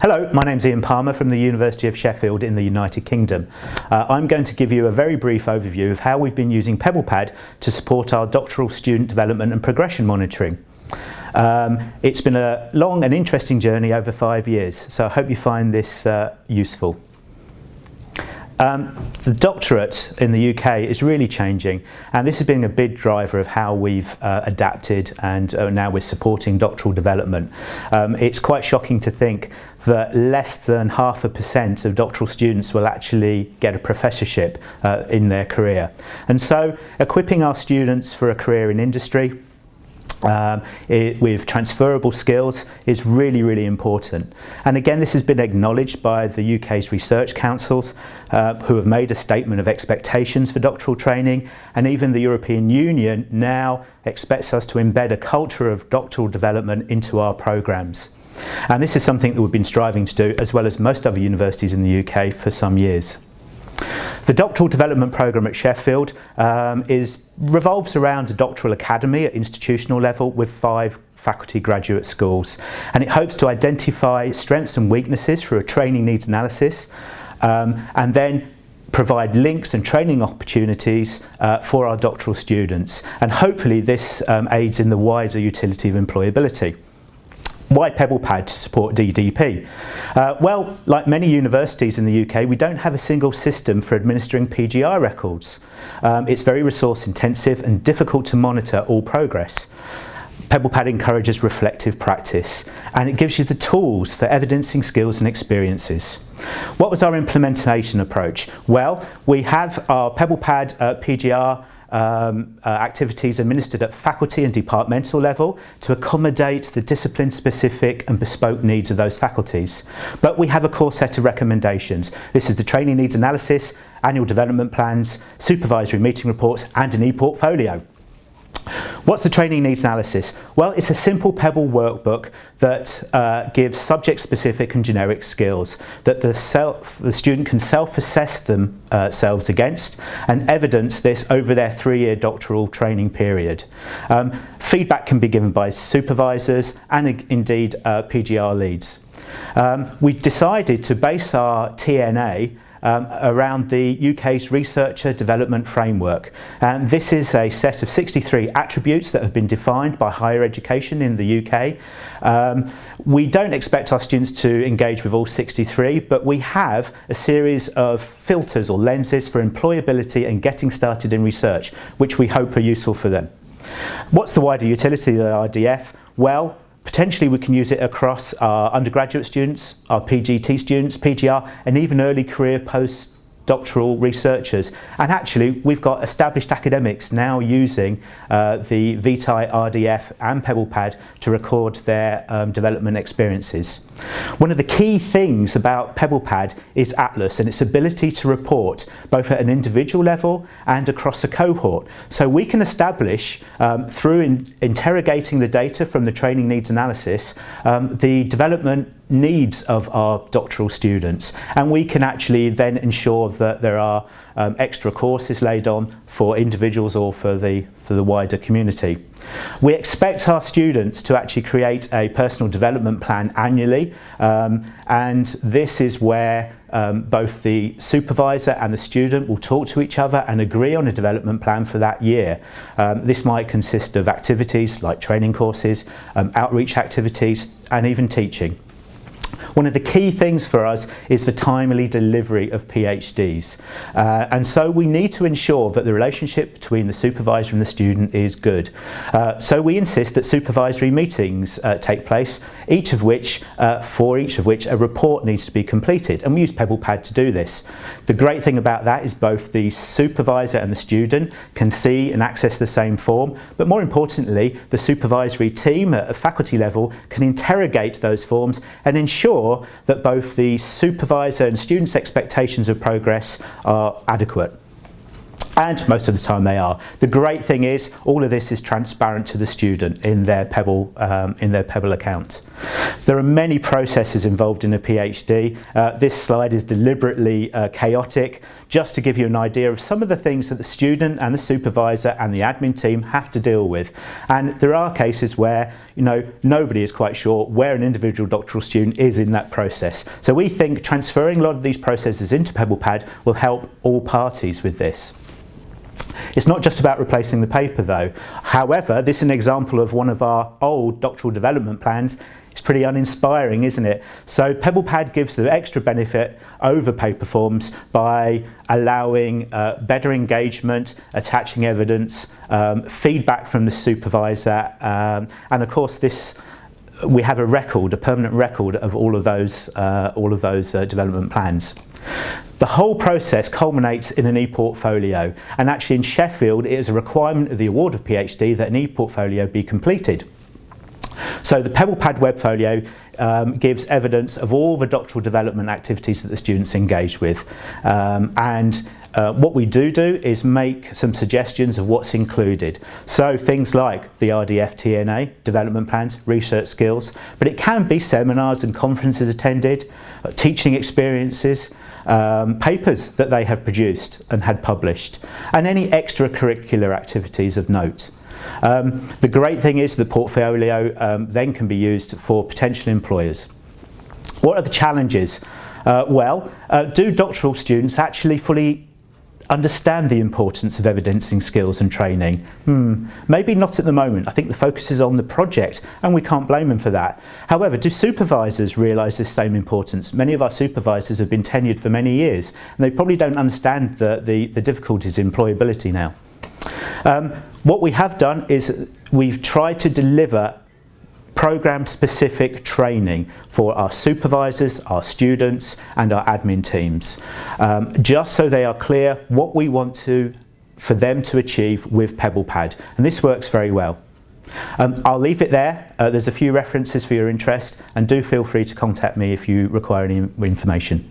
Hello, my name's Ian Palmer from the University of Sheffield in the United Kingdom. I'm going to give you a very brief overview of how we've been using PebblePad to support our doctoral student development and progression monitoring. It's been a long and interesting journey over 5 years, so I hope you find this useful. The doctorate in the UK is really changing, and this has been a big driver of how we've adapted, and now we're supporting doctoral development. It's quite shocking to think that less than 0.5% of doctoral students will actually get a professorship in their career. And so equipping our students for a career in industry with transferable skills is really important. And again, this has been acknowledged by the UK's research councils who have made a statement of expectations for doctoral training, and even the European Union now expects us to embed a culture of doctoral development into our programmes. And this is something that we've been striving to do, as well as most other universities in the UK, for some years. The Doctoral Development Programme at Sheffield revolves around a doctoral academy at institutional level with 5 faculty graduate schools, and it hopes to identify strengths and weaknesses through a training needs analysis, and then provide links and training opportunities for our doctoral students, and hopefully this aids in the wider utility of employability. Why PebblePad to support DDP? Well, like many universities in the UK, we don't have a single system for administering PGI records. It's very resource intensive and difficult to monitor all progress. PebblePad encourages reflective practice, and it gives you the tools for evidencing skills and experiences. What was our implementation approach? Well, we have our PebblePad PGR activities administered at faculty and departmental level to accommodate the discipline-specific and bespoke needs of those faculties. But we have a core set of recommendations. This is the training needs analysis, annual development plans, supervisory meeting reports, and an Eportfolio. What's the training needs analysis? Well, it's a simple Pebble workbook that gives subject-specific and generic skills that the student can self-assess themselves against and evidence this over their 3-year doctoral training period. Feedback can be given by supervisors and indeed PGR leads. We decided to base our TNA around the UK's Researcher Development Framework, and this is a set of 63 attributes that have been defined by higher education in the UK. We don't expect our students to engage with all 63, but we have a series of filters or lenses for employability and getting started in research, which we hope are useful for them. What's the wider utility of the RDF? Well, potentially we can use it across our undergraduate students, our PGT students, PGR, and even early career postdoctoral researchers. And actually we've got established academics now using the Vitae RDF and PebblePad to record their development experiences. One of the key things about PebblePad is Atlas and its ability to report both at an individual level and across a cohort. So we can establish, through interrogating the data from the training needs analysis, the development needs of our doctoral students, and we can actually then ensure that there are extra courses laid on for individuals or for the wider community. We expect our students to actually create a personal development plan annually, and this is where both the supervisor and the student will talk to each other and agree on a development plan for that year. This might consist of activities like training courses, outreach activities, and even teaching. One of the key things for us is the timely delivery of PhDs, and so we need to ensure that the relationship between the supervisor and the student is good. So we insist that supervisory meetings take place, for each of which a report needs to be completed, and we use PebblePad to do this. The great thing about that is both the supervisor and the student can see and access the same form, but more importantly the supervisory team at a faculty level can interrogate those forms and ensure that both the supervisor and students' expectations of progress are adequate. And most of the time they are. The great thing is all of this is transparent to the student in their Pebble account. There are many processes involved in a PhD. This slide is deliberately chaotic, just to give you an idea of some of the things that the student and the supervisor and the admin team have to deal with. And there are cases where nobody is quite sure where an individual doctoral student is in that process. So we think transferring a lot of these processes into PebblePad will help all parties with this. It's not just about replacing the paper though. However, this is an example of one of our old doctoral development plans. It's pretty uninspiring, isn't it? So PebblePad gives the extra benefit over paper forms by allowing better engagement, attaching evidence, feedback from the supervisor, and of course we have a permanent record of all of those development plans. The whole process culminates in an Eportfolio, and actually in Sheffield it is a requirement of the award of PhD that an Eportfolio be completed. So the PebblePad Webfolio gives evidence of all the doctoral development activities that the students engage with, what we do is make some suggestions of what's included. So things like the RDF TNA, development plans, research skills, but it can be seminars and conferences attended, teaching experiences, papers that they have produced and had published, and any extracurricular activities of note. The great thing is the portfolio then can be used for potential employers. What are the challenges? Do doctoral students actually fully understand the importance of evidencing skills and training? Maybe not at the moment. I think the focus is on the project and we can't blame them for that. However, do supervisors realise this same importance? Many of our supervisors have been tenured for many years and they probably don't understand the difficulties in employability now. What we have done is we've tried to deliver program-specific training for our supervisors, our students and our admin teams, just so they are clear what we want for them to achieve with PebblePad, and this works very well. I'll leave it there. There's a few references for your interest, and do feel free to contact me if you require any information.